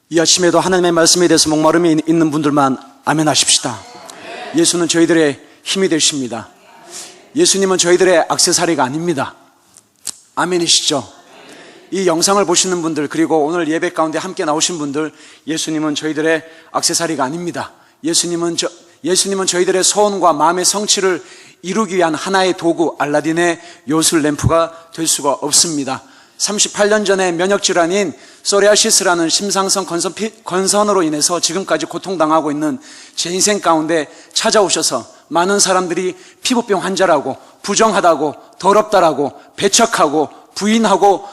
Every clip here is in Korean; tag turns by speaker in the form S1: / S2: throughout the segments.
S1: 이 아침에도 하나님의 말씀에 대해서 목마름이 있는 분들만 아멘 하십시다. 예수는 저희들의 힘이 되십니다. 예수님은 저희들의 액세서리가 아닙니다. 아멘이시죠? 이 영상을 보시는 분들, 그리고 오늘 예배 가운데 함께 나오신 분들, 예수님은 저희들의 액세서리가 아닙니다. 예수님은 저희들의 소원과 마음의 성취를 이루기 위한 하나의 도구, 알라딘의 요술 램프가 될 수가 없습니다. 38년 전에 면역질환인 소리아시스라는 심상성 건선으로 인해서 지금까지 고통당하고 있는 제 인생 가운데 찾아오셔서 많은 사람들이 피부병 환자라고, 부정하다고, 더럽다라고, 배척하고, 부인하고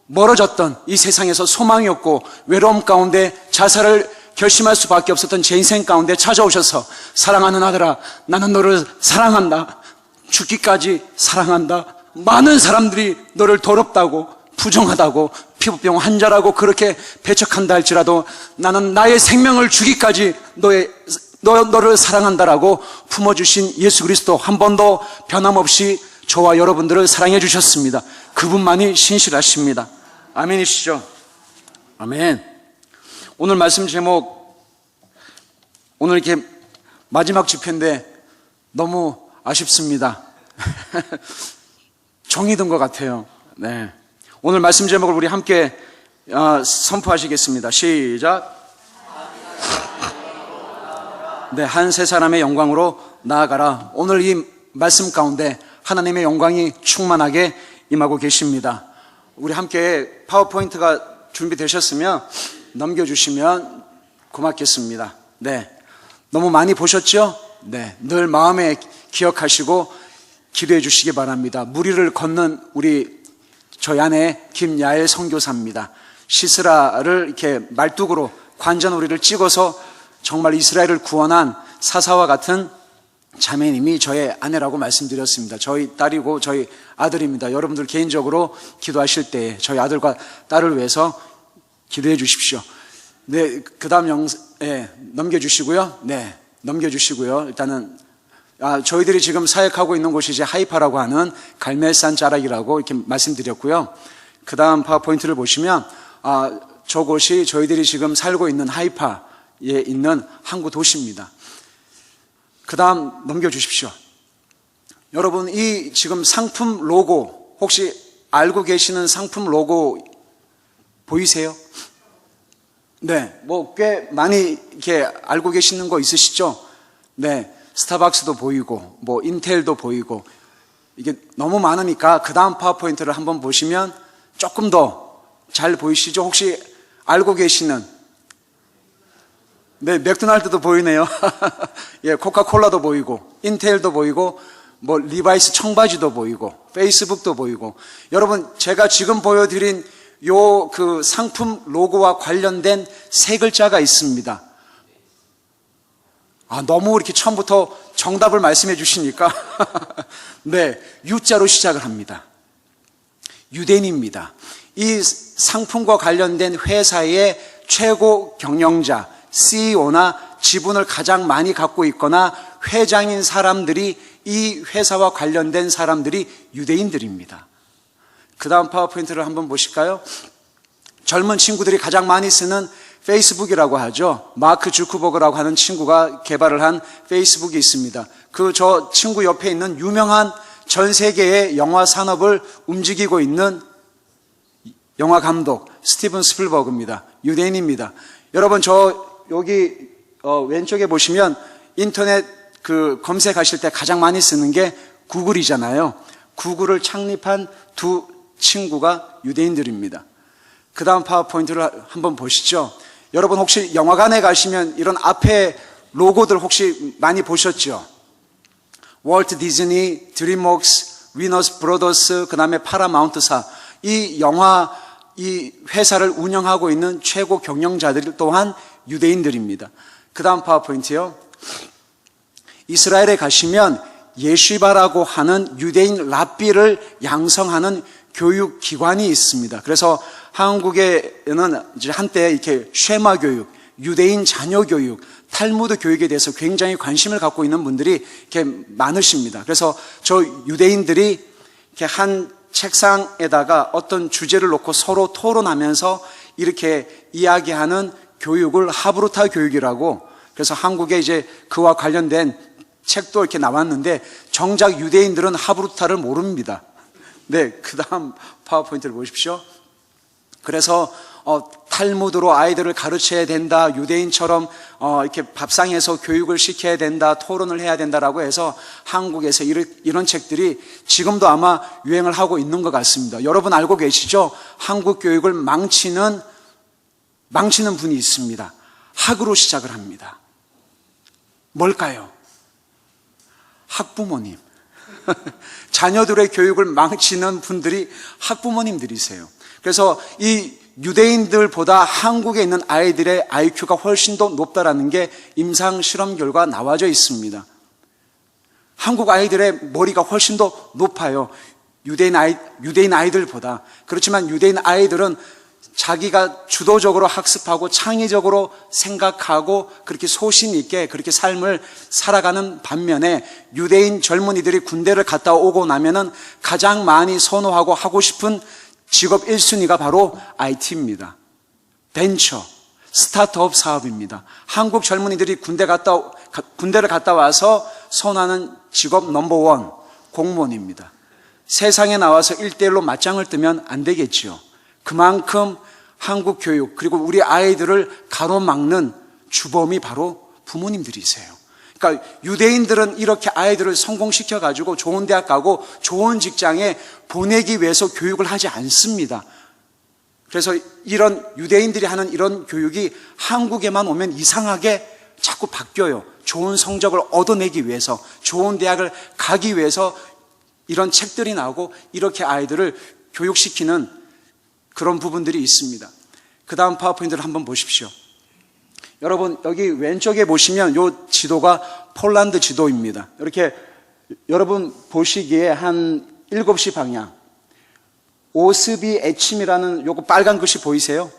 S1: 멀어졌던 이 세상에서 소망이 없고 외로움 가운데 자살을 결심할 수밖에 없었던 제 인생 가운데 찾아오셔서, 사랑하는 아들아, 나는 너를 사랑한다, 죽기까지 사랑한다, 많은 사람들이 너를 더럽다고, 부정하다고, 피부병 환자라고 그렇게 배척한다 할지라도 나는 나의 생명을 주기까지 너를 사랑한다라고 품어주신 예수 그리스도, 한 번도 변함없이 저와 여러분들을 사랑해 주셨습니다. 그분만이 신실하십니다. 아멘이시죠? 아멘. 오늘 말씀 제목, 오늘 이렇게 마지막 집회인데 너무 아쉽습니다. 정이 든 것 같아요. 네. 오늘 말씀 제목을 우리 함께 선포하시겠습니다. 시작. 네, 한 세 사람의 영광으로 나아가라. 오늘 이 말씀 가운데 하나님의 영광이 충만하게 임하고 계십니다. 우리 함께 파워포인트가 준비되셨으면 넘겨주시면 고맙겠습니다. 네, 너무 많이 보셨죠? 네, 늘 마음에 기억하시고 기도해 주시기 바랍니다. 무리를 걷는 저희 아내 김야엘 선교사입니다. 시스라를 이렇게 말뚝으로 관자놀이를 찍어서 정말 이스라엘을 구원한 사사와 같은 자매님이 저의 아내라고 말씀드렸습니다. 저희 딸이고 저희 아들입니다. 여러분들 개인적으로 기도하실 때 저희 아들과 딸을 위해서 기도해 주십시오. 네, 그 다음 넘겨주시고요. 네, 넘겨주시고요. 일단은 저희들이 지금 사역하고 있는 곳이 이제 하이파라고 하는 갈멜산 자락이라고 이렇게 말씀드렸고요. 그 다음 파워포인트를 보시면 저곳이 저희들이 지금 살고 있는 하이파에 있는 항구 도시입니다. 그 다음 넘겨주십시오. 여러분, 이 지금 상품 로고 혹시 알고 계시는 상품 로고 보이세요? 네, 뭐 꽤 많이 이렇게 알고 계시는 거 있으시죠? 네, 스타벅스도 보이고 뭐 인텔도 보이고, 이게 너무 많으니까 그 다음 파워포인트를 한번 보시면 조금 더 잘 보이시죠? 혹시 알고 계시는, 네, 맥도날드도 보이네요. 예, 코카콜라도 보이고 인텔도 보이고 뭐 리바이스 청바지도 보이고 페이스북도 보이고. 여러분, 제가 지금 보여드린 그 상품 로고와 관련된 세 글자가 있습니다. 너무 이렇게 처음부터 정답을 말씀해 주시니까 네, U자로 시작을 합니다. 유대인입니다. 이 상품과 관련된 회사의 최고 경영자, CEO나 지분을 가장 많이 갖고 있거나 회장인 사람들이, 이 회사와 관련된 사람들이 유대인들입니다. 그 다음 파워포인트를 한번 보실까요? 젊은 친구들이 가장 많이 쓰는 페이스북이라고 하죠. 마크 주크버그라고 하는 친구가 개발을 한 페이스북이 있습니다. 저 친구 옆에 있는 유명한 전 세계의 영화 산업을 움직이고 있는 영화 감독 스티븐 스필버그입니다. 유대인입니다. 여러분, 여기 왼쪽에 보시면 인터넷 검색하실 때 가장 많이 쓰는 게 구글이잖아요. 구글을 창립한 두 친구가 유대인들입니다. 그 다음 파워포인트를 한번 보시죠. 여러분, 혹시 영화관에 가시면 이런 앞에 로고들 혹시 많이 보셨죠? 월트 디즈니, 드림웍스, 위너스 브로더스, 그 다음에 파라마운트사, 이 회사를 운영하고 있는 최고 경영자들 또한 유대인들입니다. 그 다음 파워포인트요. 이스라엘에 가시면 예시바라고 하는 유대인 랍비를 양성하는 교육기관이 있습니다. 그래서 한국에는 이제 한때 이렇게 쉐마 교육, 유대인 자녀 교육, 탈무드 교육에 대해서 굉장히 관심을 갖고 있는 분들이 이렇게 많으십니다. 그래서 저 유대인들이 이렇게 한 책상에다가 어떤 주제를 놓고 서로 토론하면서 이렇게 이야기하는 교육을 하브루타 교육이라고, 그래서 한국에 이제 그와 관련된 책도 이렇게 나왔는데 정작 유대인들은 하브루타를 모릅니다. 네, 그 다음 파워포인트를 보십시오. 그래서 탈무드로 아이들을 가르쳐야 된다, 유대인처럼 이렇게 밥상에서 교육을 시켜야 된다, 토론을 해야 된다라고 해서 한국에서 이런 책들이 지금도 아마 유행을 하고 있는 것 같습니다. 여러분 알고 계시죠? 한국 교육을 망치는 분이 있습니다. 학으로 시작을 합니다. 뭘까요? 학부모님. 자녀들의 교육을 망치는 분들이 학부모님들이세요. 그래서 이 유대인들보다 한국에 있는 아이들의 IQ가 훨씬 더 높다라는 게 임상 실험 결과 나와져 있습니다. 한국 아이들의 머리가 훨씬 더 높아요. 유대인 아이들보다. 그렇지만 유대인 아이들은 자기가 주도적으로 학습하고 창의적으로 생각하고 그렇게 소신 있게 그렇게 삶을 살아가는 반면에 유대인 젊은이들이 군대를 갔다 오고 나면은 가장 많이 선호하고 하고 싶은 직업 1순위가 바로 IT입니다. 벤처, 스타트업 사업입니다. 한국 젊은이들이 군대를 갔다 와서 선호하는 직업 넘버원, 공무원입니다. 세상에 나와서 1대1로 맞짱을 뜨면 안 되겠지요. 그만큼 한국 교육 그리고 우리 아이들을 가로막는 주범이 바로 부모님들이세요. 그러니까 유대인들은 이렇게 아이들을 성공시켜 가지고 좋은 대학 가고 좋은 직장에 보내기 위해서 교육을 하지 않습니다. 그래서 이런 유대인들이 하는 이런 교육이 한국에만 오면 이상하게 자꾸 바뀌어요. 좋은 성적을 얻어내기 위해서, 좋은 대학을 가기 위해서 이런 책들이 나오고 이렇게 아이들을 교육시키는 그런 부분들이 있습니다. 그 다음 파워포인트를 한번 보십시오. 여러분 여기 왼쪽에 보시면 이 지도가 폴란드 지도입니다. 이렇게 여러분 보시기에 한 7시 방향 오스비 에침이라는 요거 빨간 글씨 보이세요?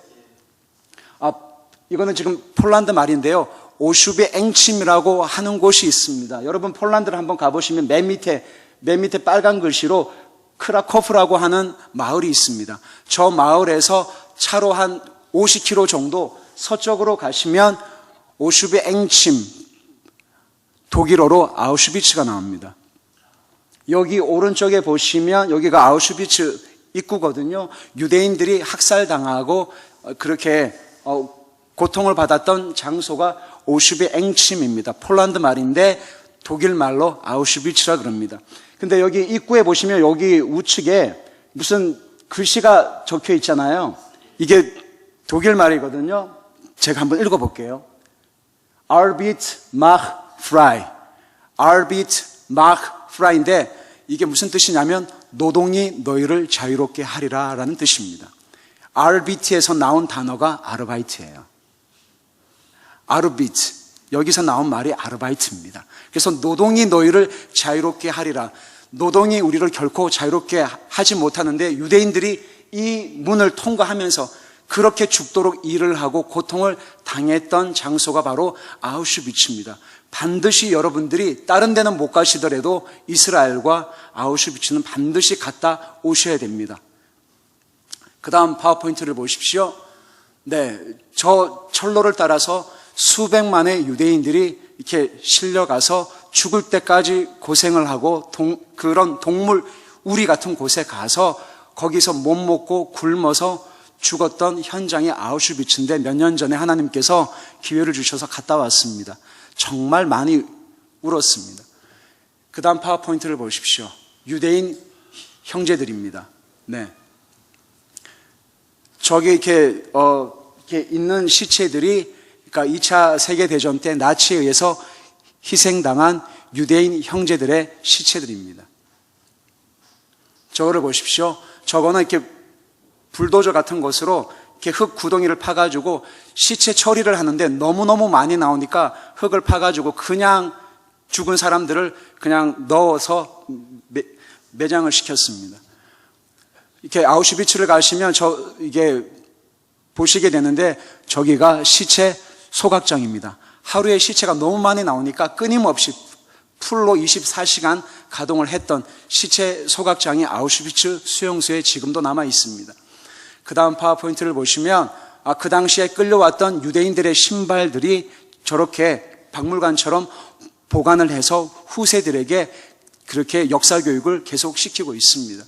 S1: 이거는 지금 폴란드 말인데요. 오슈비 엥침이라고 하는 곳이 있습니다. 여러분 폴란드를 한번 가보시면 맨 밑에 빨간 글씨로 크라코프라고 하는 마을이 있습니다. 저 마을에서 차로 한 50km 정도 서쪽으로 가시면 오슈비 엥침, 독일어로 아우슈비츠가 나옵니다. 여기 오른쪽에 보시면 여기가 아우슈비츠 입구거든요. 유대인들이 학살당하고 그렇게 고통을 받았던 장소가 오슈비 엥침입니다. 폴란드 말인데 독일 말로 아우슈비츠라 그럽니다. 근데 여기 입구에 보시면 여기 우측에 무슨 글씨가 적혀 있잖아요. 이게 독일 말이거든요. 제가 한번 읽어볼게요. Arbeit mach frei. Arbeit mach frei인데 이게 무슨 뜻이냐면 노동이 너희를 자유롭게 하리라 라는 뜻입니다. Arbeit에서 나온 단어가 아르바이트예요. Arbeit. 여기서 나온 말이 아르바이트입니다. 그래서 노동이 너희를 자유롭게 하리라. 노동이 우리를 결코 자유롭게 하지 못하는데 유대인들이 이 문을 통과하면서 그렇게 죽도록 일을 하고 고통을 당했던 장소가 바로 아우슈비츠입니다. 반드시 여러분들이 다른 데는 못 가시더라도 이스라엘과 아우슈비츠는 반드시 갔다 오셔야 됩니다. 그 다음 파워포인트를 보십시오. 네, 저 철로를 따라서 수백만의 유대인들이 이렇게 실려가서 죽을 때까지 고생을 하고 그런 동물 우리 같은 곳에 가서 거기서 못 먹고 굶어서 죽었던 현장이 아우슈비츠인데 몇 년 전에 하나님께서 기회를 주셔서 갔다 왔습니다. 정말 많이 울었습니다. 그 다음 파워포인트를 보십시오. 유대인 형제들입니다. 네. 저기 이렇게 있는 시체들이 그러니까 2차 세계대전 때 나치에 의해서 희생당한 유대인 형제들의 시체들입니다. 저거를 보십시오. 저거는 이렇게 불도저 같은 것으로 이렇게 흙 구덩이를 파가지고 시체 처리를 하는데 너무너무 많이 나오니까 흙을 파가지고 그냥 죽은 사람들을 그냥 넣어서 매장을 시켰습니다. 이렇게 아우슈비츠를 가시면 이게 보시게 되는데 저기가 시체 소각장입니다. 하루에 시체가 너무 많이 나오니까 끊임없이 풀로 24시간 가동을 했던 시체 소각장이 아우슈비츠 수용소에 지금도 남아 있습니다. 그 다음 파워포인트를 보시면 그 당시에 끌려왔던 유대인들의 신발들이 저렇게 박물관처럼 보관을 해서 후세들에게 그렇게 역사 교육을 계속 시키고 있습니다.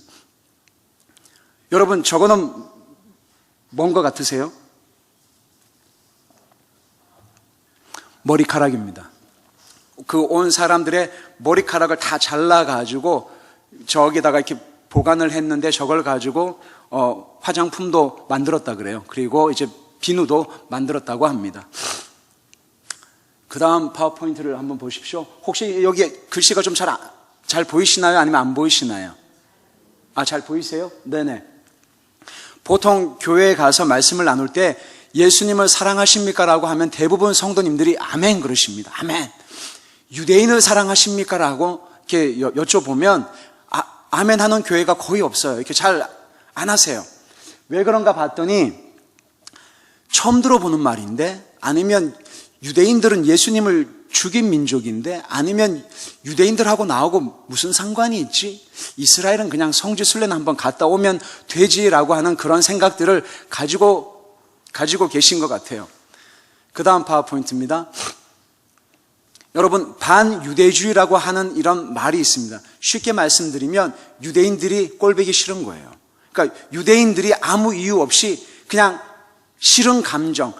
S1: 여러분, 저거는 뭔 것 같으세요? 머리카락입니다. 그 온 사람들의 머리카락을 다 잘라가지고 저기다가 이렇게 보관을 했는데 저걸 가지고 화장품도 만들었다 그래요. 그리고 이제 비누도 만들었다고 합니다. 그 다음 파워포인트를 한번 보십시오. 혹시 여기 글씨가 좀 잘 보이시나요? 아니면 안 보이시나요? 잘 보이세요? 네네. 보통 교회에 가서 말씀을 나눌 때 예수님을 사랑하십니까? 라고 하면 대부분 성도님들이 아멘 그러십니다. 아멘. 유대인을 사랑하십니까? 라고 이렇게 여쭤보면 아멘 하는 교회가 거의 없어요. 이렇게 잘 안 하세요. 왜 그런가 봤더니 처음 들어보는 말인데, 아니면 유대인들은 예수님을 죽인 민족인데, 아니면 유대인들하고 나하고 무슨 상관이 있지? 이스라엘은 그냥 성지순례는 한번 갔다 오면 되지라고 하는 그런 생각들을 가지고 계신 것 같아요. 그 다음 파워포인트입니다. 여러분, 반유대주의라고 하는 이런 말이 있습니다. 쉽게 말씀드리면 유대인들이 꼴보기 싫은 거예요. 그러니까 유대인들이 아무 이유 없이 그냥 싫은 감정,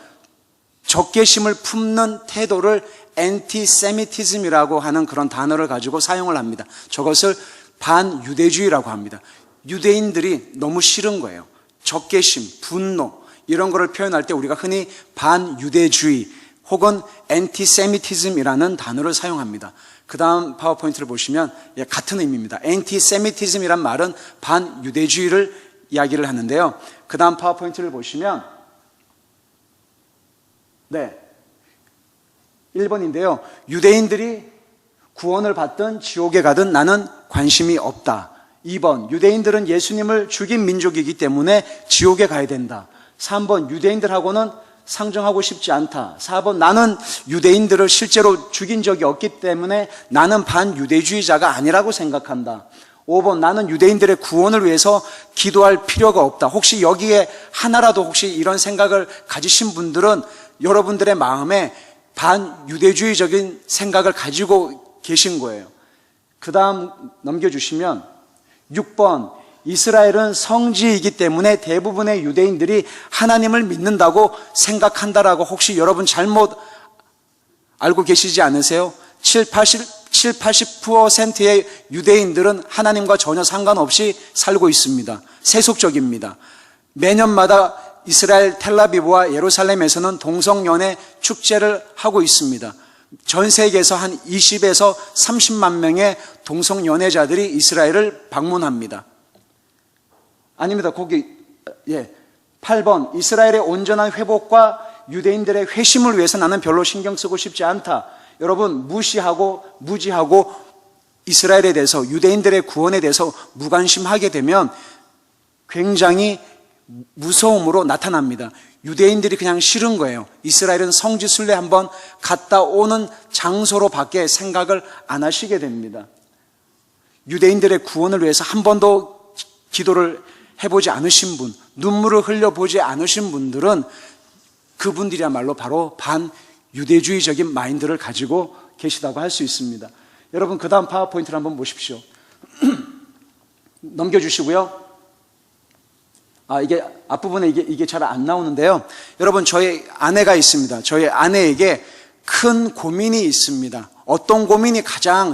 S1: 적개심을 품는 태도를 엔티세미티즘이라고 하는 그런 단어를 가지고 사용을 합니다. 저것을 반유대주의라고 합니다. 유대인들이 너무 싫은 거예요. 적개심, 분노 이런 거를 표현할 때 우리가 흔히 반유대주의 혹은 엔티세미티즘이라는 단어를 사용합니다. 그 다음 파워포인트를 보시면 같은 의미입니다. 엔티세미티즘이란 말은 반유대주의를 이야기를 하는데요. 그 다음 파워포인트를 보시면 1번인데요. 유대인들이 구원을 받든 지옥에 가든 나는 관심이 없다. 2번, 유대인들은 예수님을 죽인 민족이기 때문에 지옥에 가야 된다. 3번, 유대인들하고는 상종하고 싶지 않다. 4번, 나는 유대인들을 실제로 죽인 적이 없기 때문에 나는 반유대주의자가 아니라고 생각한다. 5번, 나는 유대인들의 구원을 위해서 기도할 필요가 없다. 혹시 여기에 하나라도 혹시 이런 생각을 가지신 분들은 여러분들의 마음에 반유대주의적인 생각을 가지고 계신 거예요. 그 다음 넘겨주시면 6번, 이스라엘은 성지이기 때문에 대부분의 유대인들이 하나님을 믿는다고 생각한다라고 혹시 여러분 잘못 알고 계시지 않으세요? 80%의 유대인들은 하나님과 전혀 상관없이 살고 있습니다. 세속적입니다. 매년마다 이스라엘 텔라비브와 예루살렘에서는 동성연애 축제를 하고 있습니다. 전 세계에서 한 20에서 30만 명의 동성연애자들이 이스라엘을 방문합니다. 아닙니다. 거기 8번, 이스라엘의 온전한 회복과 유대인들의 회심을 위해서 나는 별로 신경 쓰고 싶지 않다. 여러분, 무지하고 이스라엘에 대해서, 유대인들의 구원에 대해서 무관심하게 되면 굉장히 무서움으로 나타납니다. 유대인들이 그냥 싫은 거예요. 이스라엘은 성지순례 한번 갔다 오는 장소로 밖에 생각을 안 하시게 됩니다. 유대인들의 구원을 위해서 한 번도 기도를 해보지 않으신 분, 눈물을 흘려보지 않으신 분들은 그분들이야말로 바로 반유대주의적인 마인드를 가지고 계시다고 할 수 있습니다. 여러분, 그 다음 파워포인트를 한번 보십시오. 넘겨주시고요. 이게 앞부분에 이게 잘 안 나오는데요. 여러분, 저희 아내가 있습니다. 저희 아내에게 큰 고민이 있습니다. 어떤 고민이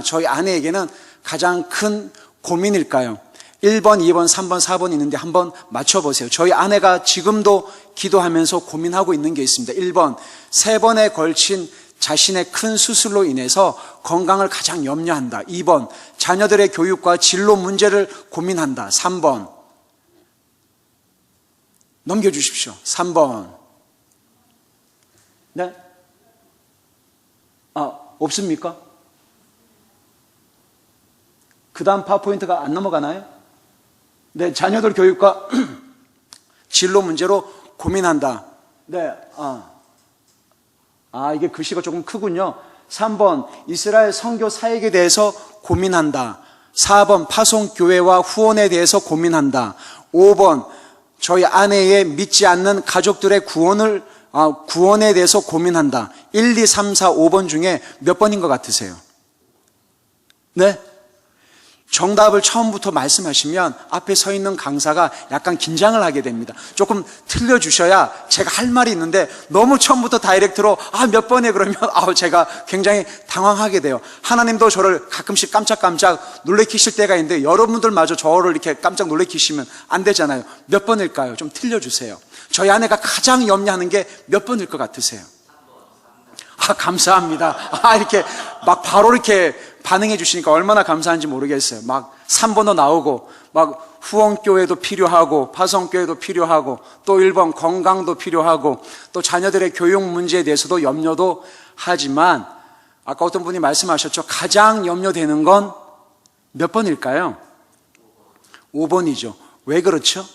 S1: 저희 아내에게는 가장 큰 고민일까요? 1번, 2번, 3번, 4번 있는데 한번 맞춰보세요. 저희 아내가 지금도 기도하면서 고민하고 있는 게 있습니다. 1번, 3번에 걸친 자신의 큰 수술로 인해서 건강을 가장 염려한다. 2번, 자녀들의 교육과 진로 문제를 고민한다. 3번, 넘겨주십시오. 3번. 네? 없습니까? 그 다음 파워포인트가 안 넘어가나요? 네, 자녀들 교육과 진로 문제로 고민한다. 네, 이게 글씨가 조금 크군요. 3번, 이스라엘 선교 사역에 대해서 고민한다. 4번, 파송교회와 후원에 대해서 고민한다. 5번, 저희 아내의 믿지 않는 가족들의 구원에 대해서 고민한다. 1, 2, 3, 4, 5번 중에 몇 번인 것 같으세요? 네? 정답을 처음부터 말씀하시면 앞에 서 있는 강사가 약간 긴장을 하게 됩니다. 조금 틀려주셔야 제가 할 말이 있는데 너무 처음부터 다이렉트로 몇 번에 그러면 제가 굉장히 당황하게 돼요. 하나님도 저를 가끔씩 깜짝깜짝 놀래키실 때가 있는데 여러분들마저 저를 이렇게 깜짝 놀래키시면 안 되잖아요. 몇 번일까요? 좀 틀려주세요. 저희 아내가 가장 염려하는 게 몇 번일 것 같으세요? 감사합니다. 이렇게 막 바로 이렇게 반응해 주시니까 얼마나 감사한지 모르겠어요. 막 3번도 나오고, 막 후원교회도 필요하고, 파송교회도 필요하고, 또 1번 건강도 필요하고, 또 자녀들의 교육 문제에 대해서도 염려도 하지만, 아까 어떤 분이 말씀하셨죠. 가장 염려되는 건 몇 번일까요? 5번이죠. 왜 그렇죠?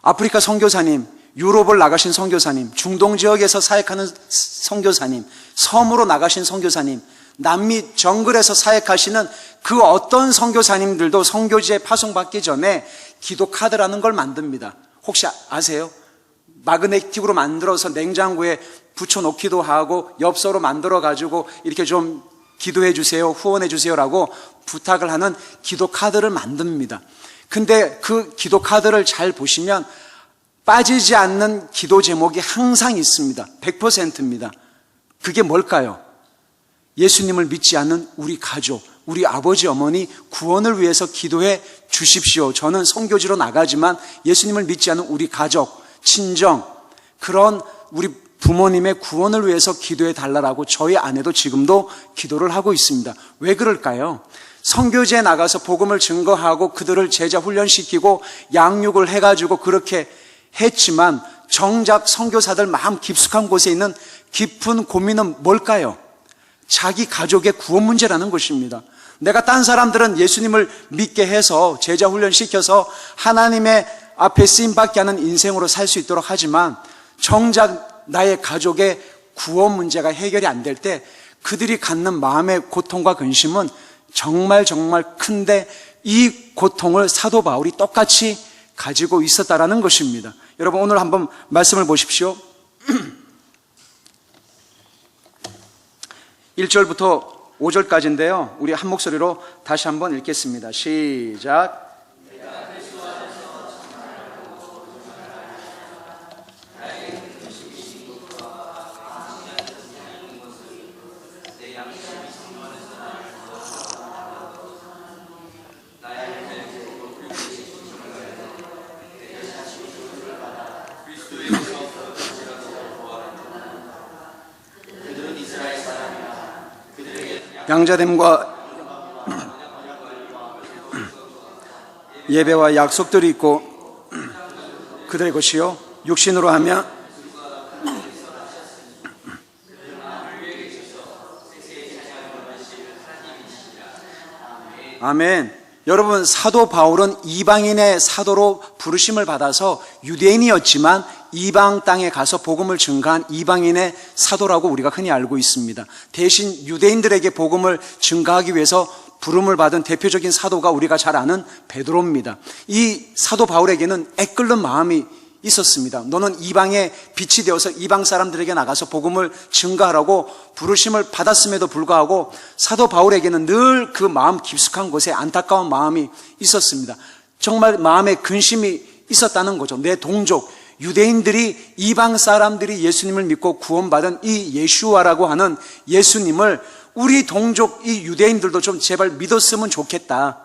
S1: 아프리카 선교사님, 유럽을 나가신 선교사님, 중동 지역에서 사역하는 선교사님, 섬으로 나가신 선교사님, 남미 정글에서 사역하시는 그 어떤 선교사님들도 선교지에 파송받기 전에 기도 카드라는 걸 만듭니다. 혹시 아세요? 마그네틱으로 만들어서 냉장고에 붙여놓기도 하고 엽서로 만들어가지고 이렇게 좀 기도해 주세요, 후원해 주세요라고 부탁을 하는 기도 카드를 만듭니다. 근데 그 기도 카드를 잘 보시면 빠지지 않는 기도 제목이 항상 있습니다. 100%입니다. 그게 뭘까요? 예수님을 믿지 않는 우리 가족, 우리 아버지, 어머니 구원을 위해서 기도해 주십시오. 저는 선교지로 나가지만 예수님을 믿지 않는 우리 가족, 친정, 그런 우리 부모님의 구원을 위해서 기도해 달라고 저희 아내도 지금도 기도를 하고 있습니다. 왜 그럴까요? 선교지에 나가서 복음을 증거하고 그들을 제자 훈련시키고 양육을 해가지고 그렇게 했지만 정작 선교사들 마음 깊숙한 곳에 있는 깊은 고민은 뭘까요? 자기 가족의 구원 문제라는 것입니다. 내가 딴 사람들은 예수님을 믿게 해서 제자 훈련시켜서 하나님의 앞에 쓰임받게 하는 인생으로 살 수 있도록 하지만 정작 나의 가족의 구원 문제가 해결이 안 될 때 그들이 갖는 마음의 고통과 근심은 정말 큰데 이 고통을 사도 바울이 똑같이 가지고 있었다라는 것입니다. 여러분 오늘 한번 말씀을 보십시오. 1절부터 5절까지인데요. 우리 한 목소리로 다시 한번 읽겠습니다. 시작. 양자됨과 예배와 약속들이 있고 그들의 것이요 육신으로 하면 아멘. 여러분 사도 바울은 이방인의 사도로 부르심을 받아서 유대인이었지만 이방 땅에 가서 복음을 증거한 이방인의 사도라고 우리가 흔히 알고 있습니다. 대신 유대인들에게 복음을 증거하기 위해서 부름을 받은 대표적인 사도가 우리가 잘 아는 베드로입니다. 이 사도 바울에게는 애끓는 마음이 있었습니다. 너는 이방의 빛이 되어서 이방 사람들에게 나가서 복음을 증거하라고 부르심을 받았음에도 불구하고 사도 바울에게는 늘 그 마음 깊숙한 곳에 안타까운 마음이 있었습니다. 정말 마음에 근심이 있었다는 거죠. 내 동족 유대인들이 이방 사람들이 예수님을 믿고 구원받은 이 예슈아라고 하는 예수님을 우리 동족 이 유대인들도 좀 제발 믿었으면 좋겠다.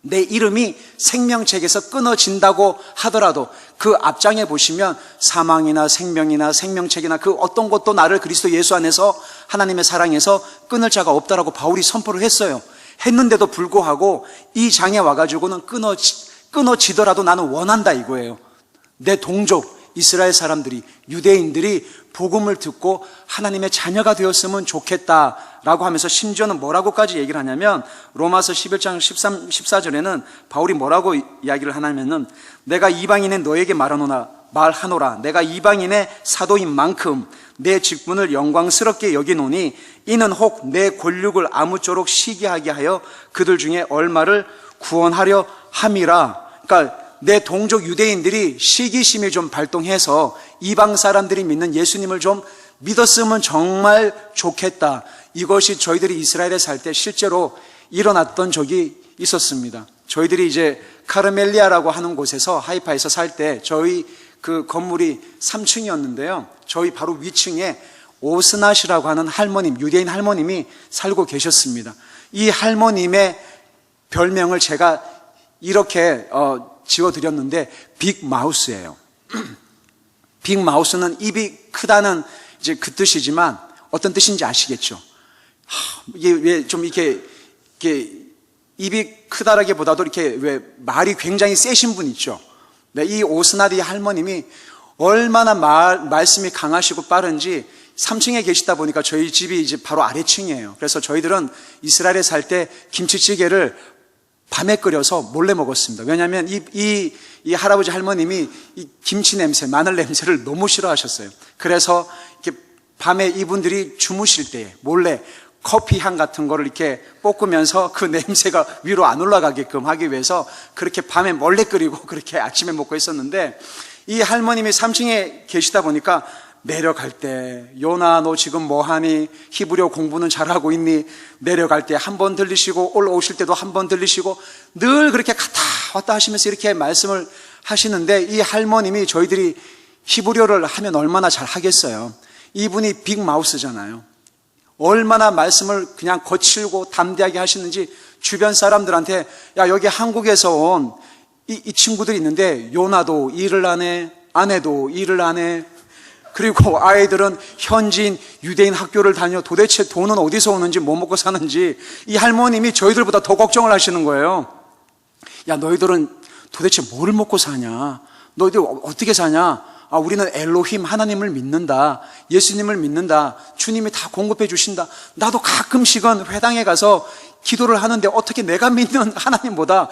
S1: 내 이름이 생명책에서 끊어진다고 하더라도 그 앞장에 보시면 사망이나 생명이나 생명책이나 그 어떤 것도 나를 그리스도 예수 안에서 하나님의 사랑에서 끊을 자가 없다라고 바울이 선포를 했어요. 했는데도 불구하고 이 장에 와가지고는 끊어지더라도 나는 원한다 이거예요. 내 동족 이스라엘 사람들이 유대인들이 복음을 듣고 하나님의 자녀가 되었으면 좋겠다라고 하면서 심지어는 뭐라고까지 얘기를 하냐면 로마서 11장 14절에는 바울이 뭐라고 이야기를 하냐면은 내가 이방인의 너에게 말하노라 내가 이방인의 사도인 만큼 내 직분을 영광스럽게 여기노니 이는 혹 내 권력을 아무쪼록 시기하게 하여 그들 중에 얼마를 구원하려 함이라. 그러니까 내 동족 유대인들이 시기심이 좀 발동해서 이방 사람들이 믿는 예수님을 좀 믿었으면 정말 좋겠다. 이것이 저희들이 이스라엘에 살 때 실제로 일어났던 적이 있었습니다. 저희들이 이제 카르멜리아라고 하는 곳에서 하이파에서 살 때 저희 그 건물이 3층이었는데요. 저희 바로 위층에 오스낫이라고 하는 할머님, 유대인 할머님이 살고 계셨습니다. 이 할머님의 별명을 제가 이렇게 지어드렸는데 빅마우스예요. 빅마우스는 입이 크다는 이제 그 뜻이지만 어떤 뜻인지 아시겠죠? 이게 왜 좀 이렇게 입이 크다라기보다도 이렇게 왜 말이 굉장히 세신 분 있죠? 네, 이 오스나디 할머님이 얼마나 말씀이 강하시고 빠른지 3층에 계시다 보니까 저희 집이 이제 바로 아래층이에요. 그래서 저희들은 이스라엘에 살 때 김치찌개를 밤에 끓여서 몰래 먹었습니다. 왜냐하면 이 할아버지 할머님이 이 김치 냄새, 마늘 냄새를 너무 싫어하셨어요. 그래서 이렇게 밤에 이분들이 주무실 때 몰래 커피 향 같은 거를 이렇게 볶으면서 그 냄새가 위로 안 올라가게끔 하기 위해서 그렇게 밤에 몰래 끓이고 그렇게 아침에 먹고 있었는데, 이 할머님이 3층에 계시다 보니까 내려갈 때 요나 너 지금 뭐하니? 히브리어 공부는 잘하고 있니? 내려갈 때 한 번 들리시고 올라오실 때도 한 번 들리시고 늘 그렇게 갔다 왔다 하시면서 이렇게 말씀을 하시는데, 이 할머님이 저희들이 히브리어를 하면 얼마나 잘 하겠어요. 이분이 빅마우스잖아요. 얼마나 말씀을 그냥 거칠고 담대하게 하시는지 주변 사람들한테, 야 여기 한국에서 온 이 친구들이 있는데 요나도 일을 안 해, 아내도 일을 안 해, 그리고 아이들은 현지인 유대인 학교를 다녀 도대체 돈은 어디서 오는지 뭐 먹고 사는지 이 할머님이 저희들보다 더 걱정을 하시는 거예요. 야 너희들은 도대체 뭘 먹고 사냐? 너희들 어떻게 사냐? 아, 우리는 엘로힘 하나님을 믿는다. 예수님을 믿는다. 주님이 다 공급해 주신다. 나도 가끔씩은 회당에 가서 기도를 하는데 어떻게 내가 믿는 하나님보다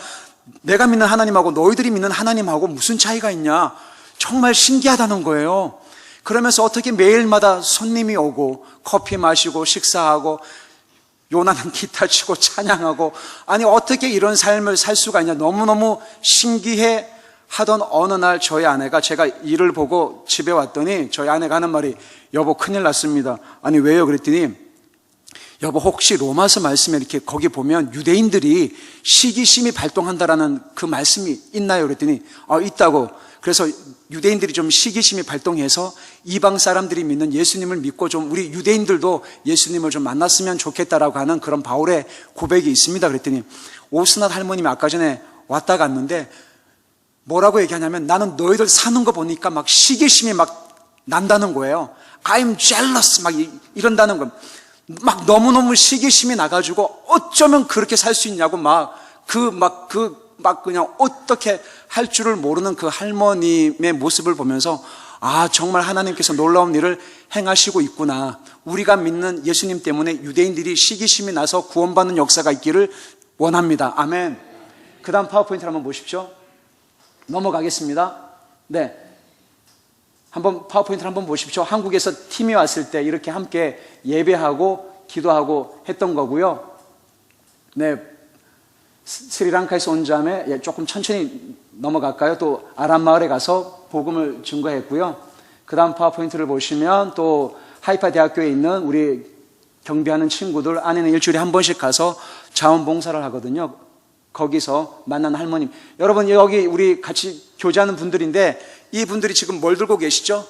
S1: 내가 믿는 하나님하고 너희들이 믿는 하나님하고 무슨 차이가 있냐? 정말 신기하다는 거예요. 그러면서 어떻게 매일마다 손님이 오고 커피 마시고 식사하고 요나는 기타 치고 찬양하고, 아니 어떻게 이런 삶을 살 수가 있냐, 너무너무 신기해 하던 어느 날 저희 아내가, 제가 일을 보고 집에 왔더니 저희 아내가 하는 말이, 여보 큰일 났습니다. 아니 왜요? 그랬더니 여보 혹시 로마서 말씀에 이렇게 거기 보면 유대인들이 시기심이 발동한다라는 그 말씀이 있나요? 그랬더니 있다고. 그래서 유대인들이 좀 시기심이 발동해서 이방 사람들이 믿는 예수님을 믿고 좀 우리 유대인들도 예수님을 좀 만났으면 좋겠다라고 하는 그런 바울의 고백이 있습니다. 그랬더니 오스낫 할머님이 아까 전에 왔다 갔는데 뭐라고 얘기하냐면, 나는 너희들 사는 거 보니까 막 시기심이 막 난다는 거예요. I'm jealous 막 이런다는 거예요. 막 너무너무 시기심이 나가지고 어쩌면 그렇게 살 수 있냐고 막 그냥 어떻게 할 줄을 모르는 그 할머님의 모습을 보면서, 아 정말 하나님께서 놀라운 일을 행하시고 있구나. 우리가 믿는 예수님 때문에 유대인들이 시기심이 나서 구원받는 역사가 있기를 원합니다. 아멘. 그 다음 파워포인트를 한번 보십시오. 넘어가겠습니다. 네, 한번 파워포인트를 한번 보십시오. 한국에서 팀이 왔을 때 이렇게 함께 예배하고 기도하고 했던 거고요. 네, 스리랑카에서 온 자매, 조금 천천히 넘어갈까요? 또 아람 마을에 가서 복음을 증거했고요. 그 다음 파워포인트를 보시면 또 하이파 대학교에 있는 우리 경비하는 친구들 안에는 일주일에 한 번씩 가서 자원봉사를 하거든요. 거기서 만난 할머님, 여러분 여기 우리 같이 교제하는 분들인데 이 분들이 지금 뭘 들고 계시죠?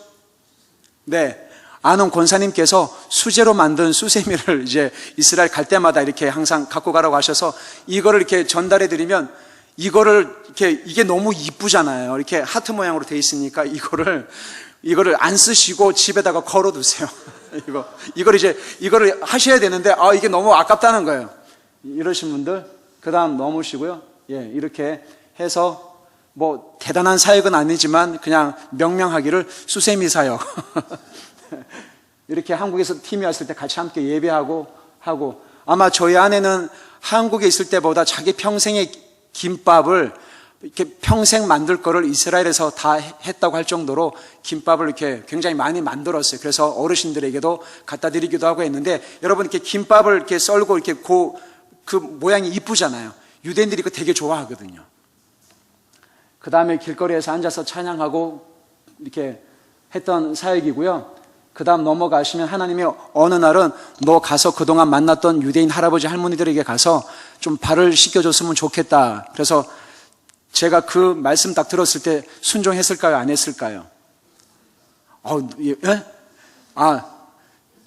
S1: 네, 아는 권사님께서 수제로 만든 수세미를 이제 이스라엘 갈 때마다 이렇게 항상 갖고 가라고 하셔서 이거를 이렇게 전달해 드리면, 이거를 이렇게, 이게 너무 이쁘잖아요. 이렇게 하트 모양으로 돼 있으니까 이거를 안 쓰시고 집에다가 걸어 두세요. 이거를 하셔야 되는데 이게 너무 아깝다는 거예요. 이러신 분들 그 다음 넘으시고요. 예, 이렇게 해서 뭐 대단한 사역은 아니지만 그냥 명명하기를 수세미 사역. 이렇게 한국에서 팀이 왔을 때 같이 함께 예배하고 하고, 아마 저희 아내는 한국에 있을 때보다 자기 평생의 김밥을 이렇게 평생 만들 거를 이스라엘에서 다 했다고 할 정도로 김밥을 이렇게 굉장히 많이 만들었어요. 그래서 어르신들에게도 갖다 드리기도 하고 했는데, 여러분 이렇게 김밥을 이렇게 썰고 이렇게 그 모양이 이쁘잖아요. 유대인들이 그거 되게 좋아하거든요. 그 그 다음에 길거리에서 앉아서 찬양하고 이렇게 했던 사역이고요. 그 다음 넘어가시면 하나님이 어느 날은 너 가서 그동안 만났던 유대인 할아버지 할머니들에게 가서 좀 발을 씻겨줬으면 좋겠다. 그래서 제가 그 말씀 딱 들었을 때 순종했을까요? 안 했을까요? 예?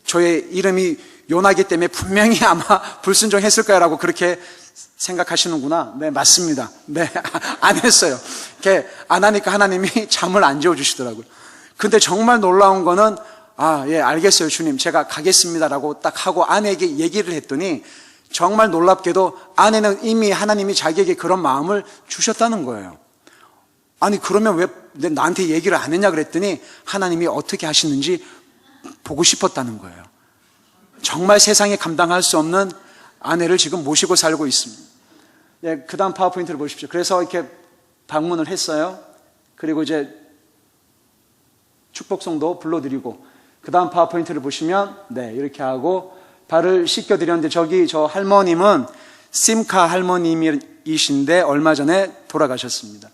S1: 저의 이름이 요나기 때문에 분명히 아마 불순종했을 거라고 그렇게 생각하시는구나. 네, 맞습니다. 네, 안 했어요. 이렇게 안 하니까 하나님이 잠을 안 재워주시더라고요. 근데 정말 놀라운 거는 예, 알겠어요, 주님. 제가 가겠습니다라고 딱 하고 아내에게 얘기를 했더니 정말 놀랍게도 아내는 이미 하나님이 자기에게 그런 마음을 주셨다는 거예요. 아니, 그러면 왜 나한테 얘기를 안 했냐 그랬더니 하나님이 어떻게 하시는지 보고 싶었다는 거예요. 정말 세상에 감당할 수 없는 아내를 지금 모시고 살고 있습니다. 네, 그 다음 파워포인트를 보십시오. 그래서 이렇게 방문을 했어요. 그리고 이제 축복송도 불러드리고, 그 다음 파워포인트를 보시면, 네, 이렇게 하고 발을 씻겨드렸는데, 저 할머님은 심카 할머님이신데 얼마 전에 돌아가셨습니다.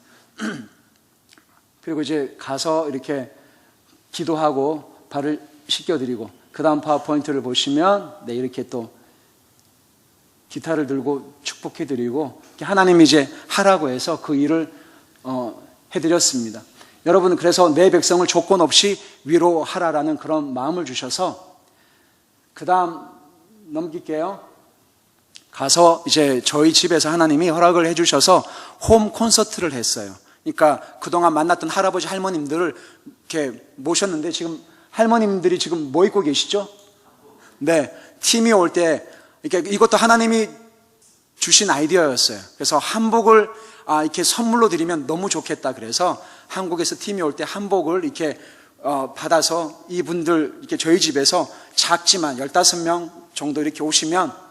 S1: 그리고 이제 가서 이렇게 기도하고 발을 씻겨드리고, 그 다음 파워포인트를 보시면, 네, 이렇게 또 기타를 들고 축복해드리고, 하나님이 이제 하라고 해서 그 일을 해드렸습니다. 여러분, 그래서 내 백성을 조건 없이 위로하라라는 그런 마음을 주셔서, 그 다음 넘길게요. 가서 이제 저희 집에서 하나님이 허락을 해주셔서 홈 콘서트를 했어요. 그러니까 그동안 만났던 할아버지 할머님들을 이렇게 모셨는데, 지금 할머님들이 지금 뭐 입고 계시죠? 네, 팀이 올 때 이것도 하나님이 주신 아이디어였어요. 그래서 한복을 이렇게 선물로 드리면 너무 좋겠다. 그래서 한국에서 팀이 올 때 한복을 이렇게 받아서 이분들 이렇게 저희 집에서 작지만 15명 정도 이렇게 오시면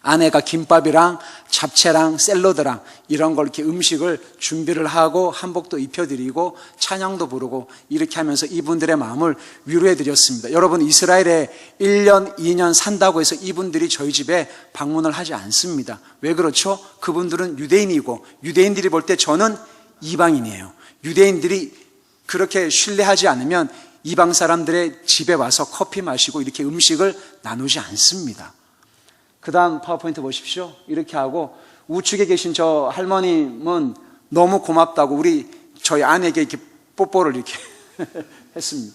S1: 아내가 김밥이랑 잡채랑 샐러드랑 이런 걸 이렇게 음식을 준비를 하고 한복도 입혀드리고 찬양도 부르고 이렇게 하면서 이분들의 마음을 위로해드렸습니다. 여러분, 이스라엘에 1년, 2년 산다고 해서 이분들이 저희 집에 방문을 하지 않습니다. 왜 그렇죠? 그분들은 유대인이고, 유대인들이 볼 때 저는 이방인이에요. 유대인들이 그렇게 신뢰하지 않으면 이방 사람들의 집에 와서 커피 마시고 이렇게 음식을 나누지 않습니다. 그 다음 파워포인트 보십시오. 이렇게 하고 우측에 계신 저 할머님은 너무 고맙다고 저희 아내에게 이렇게 뽀뽀를 이렇게 했습니다.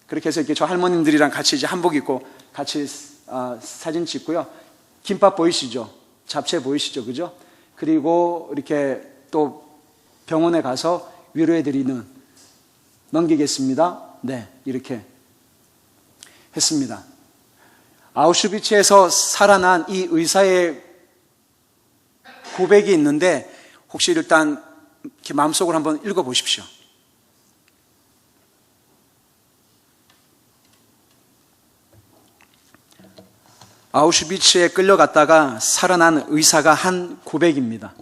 S1: 그렇게 해서 이렇게 저 할머님들이랑 같이 이제 한복 입고 같이 사진 찍고요. 김밥 보이시죠? 잡채 보이시죠? 그죠? 그리고 이렇게 또 병원에 가서 위로해드리는, 넘기겠습니다. 네, 이렇게 했습니다. 아우슈비츠에서 살아난 이 의사의 고백이 있는데, 혹시 일단 이렇게 마음속으로 한번 읽어보십시오. 아우슈비츠에 끌려갔다가 살아난 의사가 한 고백입니다.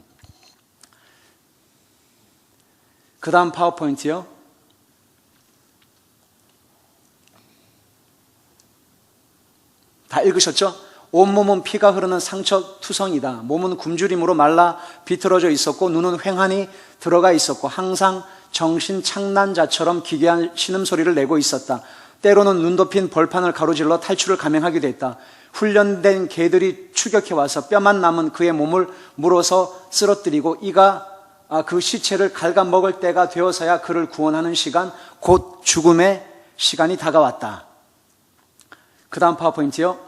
S1: 그 다음 파워포인트요. 다 읽으셨죠? 온몸은 피가 흐르는 상처투성이다. 몸은 굶주림으로 말라 비틀어져 있었고 눈은 휑하니 들어가 있었고 항상 정신착란자처럼 기괴한 신음소리를 내고 있었다. 때로는 눈 덮인 벌판을 가로질러 탈출을 감행하기도 했다. 훈련된 개들이 추격해와서 뼈만 남은 그의 몸을 물어서 쓰러뜨리고 이가 그 시체를 갉아먹을 때가 되어서야 그를 구원하는 시간, 곧 죽음의 시간이 다가왔다. 그 다음 파워포인트요.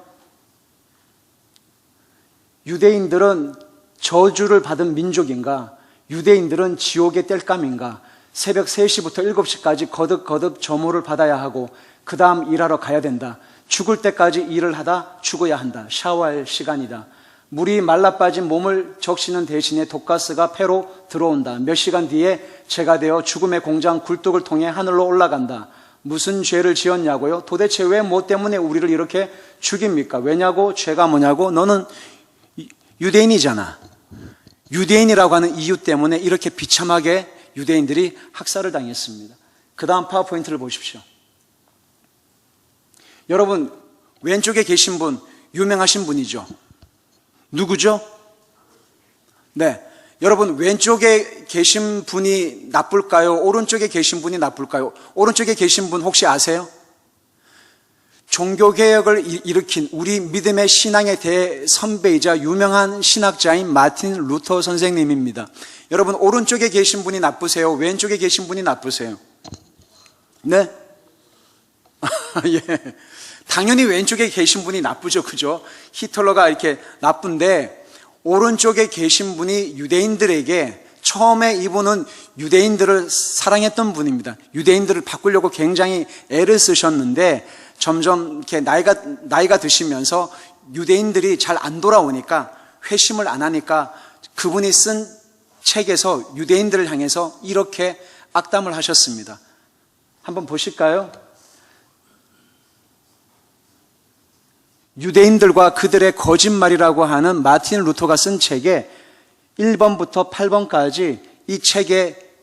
S1: 유대인들은 저주를 받은 민족인가? 유대인들은 지옥의 땔감인가? 새벽 3시부터 7시까지 거듭 점호를 받아야 하고 그 다음 일하러 가야 된다. 죽을 때까지 일을 하다 죽어야 한다. 샤워할 시간이다. 물이 말라빠진 몸을 적시는 대신에 독가스가 폐로 들어온다. 몇 시간 뒤에 재가 되어 죽음의 공장 굴뚝을 통해 하늘로 올라간다. 무슨 죄를 지었냐고요? 도대체 왜 뭐 때문에 우리를 이렇게 죽입니까? 왜냐고? 죄가 뭐냐고? 너는 유대인이잖아. 유대인이라고 하는 이유 때문에 이렇게 비참하게 유대인들이 학살을 당했습니다. 그 다음 파워포인트를 보십시오. 여러분, 왼쪽에 계신 분 유명하신 분이죠. 누구죠? 네, 여러분 왼쪽에 계신 분이 나쁠까요? 오른쪽에 계신 분이 나쁠까요? 오른쪽에 계신 분 혹시 아세요? 종교개혁을 일으킨 우리 믿음의 신앙의 대선배이자 유명한 신학자인 마틴 루터 선생님입니다. 여러분, 오른쪽에 계신 분이 나쁘세요? 왼쪽에 계신 분이 나쁘세요? 네? 예. 당연히 왼쪽에 계신 분이 나쁘죠. 그죠? 히틀러가 이렇게 나쁜데, 오른쪽에 계신 분이 유대인들에게 처음에 이분은 유대인들을 사랑했던 분입니다. 유대인들을 바꾸려고 굉장히 애를 쓰셨는데 점점 이렇게 나이가 드시면서 유대인들이 잘 안 돌아오니까, 회심을 안 하니까 그분이 쓴 책에서 유대인들을 향해서 이렇게 악담을 하셨습니다. 한번 보실까요? 유대인들과 그들의 거짓말이라고 하는 마틴 루터가 쓴 책에 1번부터 8번까지 이 책에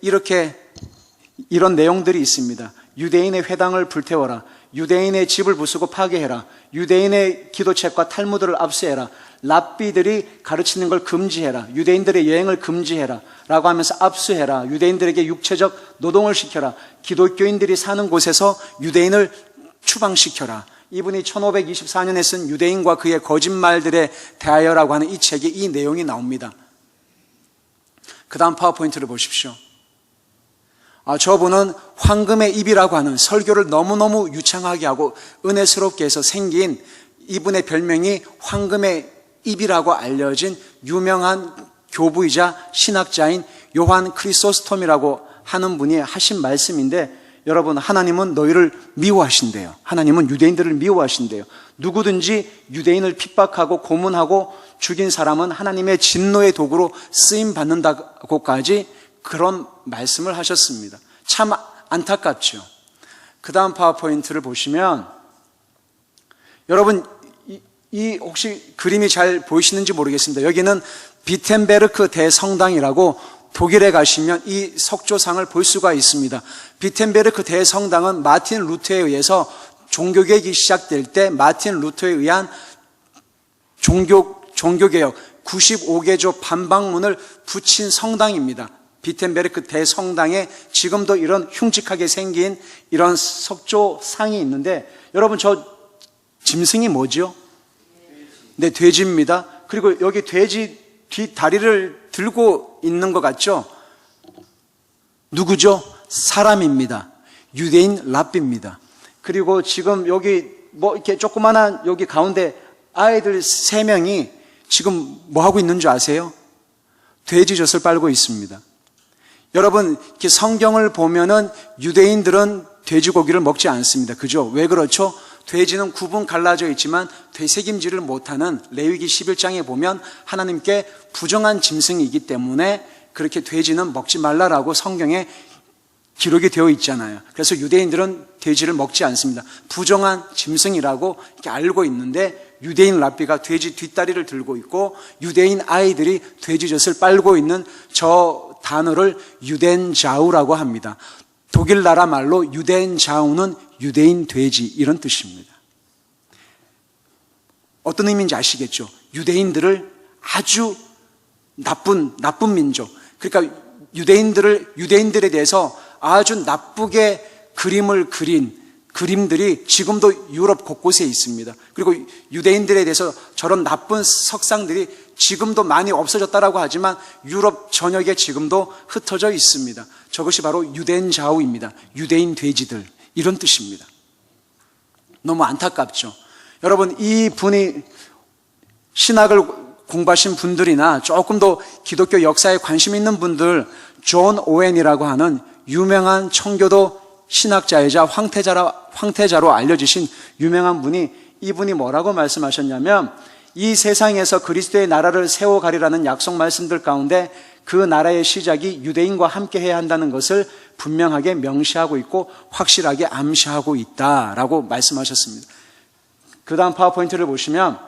S1: 이런 내용들이 있습니다. 유대인의 회당을 불태워라. 유대인의 집을 부수고 파괴해라. 유대인의 기도책과 탈무드를 압수해라. 랍비들이 가르치는 걸 금지해라. 유대인들의 여행을 금지해라. 라고 하면서 압수해라. 유대인들에게 육체적 노동을 시켜라. 기독교인들이 사는 곳에서 유대인을 추방시켜라. 이분이 1524년에 쓴 유대인과 그의 거짓말들에 대하여라고 하는 이 책에 이 내용이 나옵니다. 그 다음 파워포인트를 보십시오. 저분은 황금의 입이라고 하는, 설교를 너무너무 유창하게 하고 은혜스럽게 해서 생긴, 이분의 별명이 황금의 입이라고 알려진 유명한 교부이자 신학자인 요한 크리소스톰이라고 하는 분이 하신 말씀인데, 여러분, 하나님은 너희를 미워하신대요. 하나님은 유대인들을 미워하신대요. 누구든지 유대인을 핍박하고 고문하고 죽인 사람은 하나님의 진노의 도구로 쓰임받는다고까지 그런 말씀을 하셨습니다. 참 안타깝죠. 그 다음 파워포인트를 보시면, 여러분, 이 혹시 그림이 잘 보이시는지 모르겠습니다. 여기는 비텐베르크 대성당이라고, 독일에 가시면 이 석조상을 볼 수가 있습니다. 비텐베르크 대성당은 마틴 루터에 의해서 종교개혁이 시작될 때 마틴 루터에 의한 종교개혁 95개조 반박문을 붙인 성당입니다. 비텐베르크 대성당에 지금도 이런 흉측하게 생긴 이런 석조상이 있는데, 여러분, 저 짐승이 뭐죠? 네, 돼지입니다. 그리고 여기 돼지 뒷다리를 들고 있는 것 같죠? 누구죠? 사람입니다. 유대인 랍비입니다. 그리고 지금 여기 이렇게 조그만한 여기 가운데 아이들 3명이 지금 뭐 하고 있는 줄 아세요? 돼지젖을 빨고 있습니다. 여러분, 이렇게 성경을 보면은 유대인들은 돼지고기를 먹지 않습니다. 그죠? 왜 그렇죠? 돼지는 구분 갈라져 있지만 되새김질을 못하는 레위기 11장에 보면 하나님께 부정한 짐승이기 때문에 그렇게 돼지는 먹지 말라라고 성경에 기록이 되어 있잖아요. 그래서 유대인들은 돼지를 먹지 않습니다. 부정한 짐승이라고 이렇게 알고 있는데, 유대인 랍비가 돼지 뒷다리를 들고 있고 유대인 아이들이 돼지젖을 빨고 있는 저 단어를 유덴자우라고 합니다. 독일 나라 말로 유덴자우는 유대인 돼지, 이런 뜻입니다. 어떤 의미인지 아시겠죠? 유대인들을 아주 나쁜 민족, 그러니까 유대인들에 대해서 아주 나쁘게 그림을 그린 그림들이 지금도 유럽 곳곳에 있습니다. 그리고 유대인들에 대해서 저런 나쁜 석상들이 지금도 많이 없어졌다라고 하지만 유럽 전역에 지금도 흩어져 있습니다. 저것이 바로 유덴자우입니다. 유대인 돼지들, 이런 뜻입니다. 너무 안타깝죠. 여러분, 이 분이 신학을 공부하신 분들이나 조금 더 기독교 역사에 관심 있는 분들, 존 오웬이라고 하는 유명한 청교도 신학자이자 황태자로 알려지신 유명한 분이, 이분이 뭐라고 말씀하셨냐면, 이 세상에서 그리스도의 나라를 세워가리라는 약속 말씀들 가운데 그 나라의 시작이 유대인과 함께 해야 한다는 것을 분명하게 명시하고 있고 확실하게 암시하고 있다라고 말씀하셨습니다. 그 다음 파워포인트를 보시면,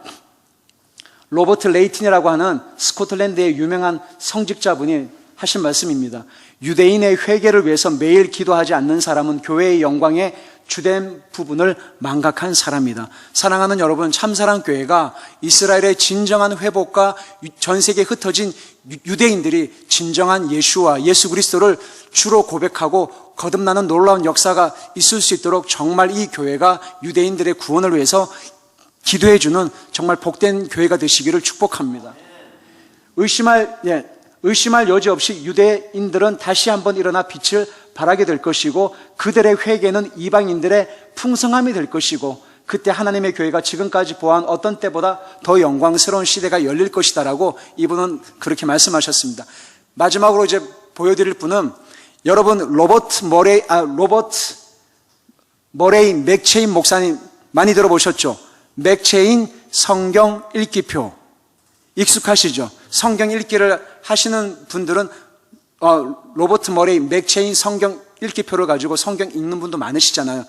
S1: 로버트 레이튼이라고 하는 스코틀랜드의 유명한 성직자분이 하신 말씀입니다. 유대인의 회개를 위해서 매일 기도하지 않는 사람은 교회의 영광에 주된 부분을 망각한 사람이다. 사랑하는 여러분, 참사랑교회가 이스라엘의 진정한 회복과 전 세계에 흩어진 유대인들이 진정한 예수와 예수 그리스도를 주로 고백하고 거듭나는 놀라운 역사가 있을 수 있도록 정말 이 교회가 유대인들의 구원을 위해서 기도해주는 정말 복된 교회가 되시기를 축복합니다. 의심할 여지 없이 유대인들은 다시 한번 일어나 빛을 발하게 될 것이고 그들의 회개는 이방인들의 풍성함이 될 것이고 그때 하나님의 교회가 지금까지 보아한 어떤 때보다 더 영광스러운 시대가 열릴 것이다라고 이분은 그렇게 말씀하셨습니다. 마지막으로 이제 보여드릴 분은 여러분 로버트 머레이 맥체인 목사님 많이 들어보셨죠? 맥체인 성경 읽기표 익숙하시죠? 성경 읽기를 하시는 분들은 로버트 머레이 맥체인 성경 읽기표를 가지고 성경 읽는 분도 많으시잖아요.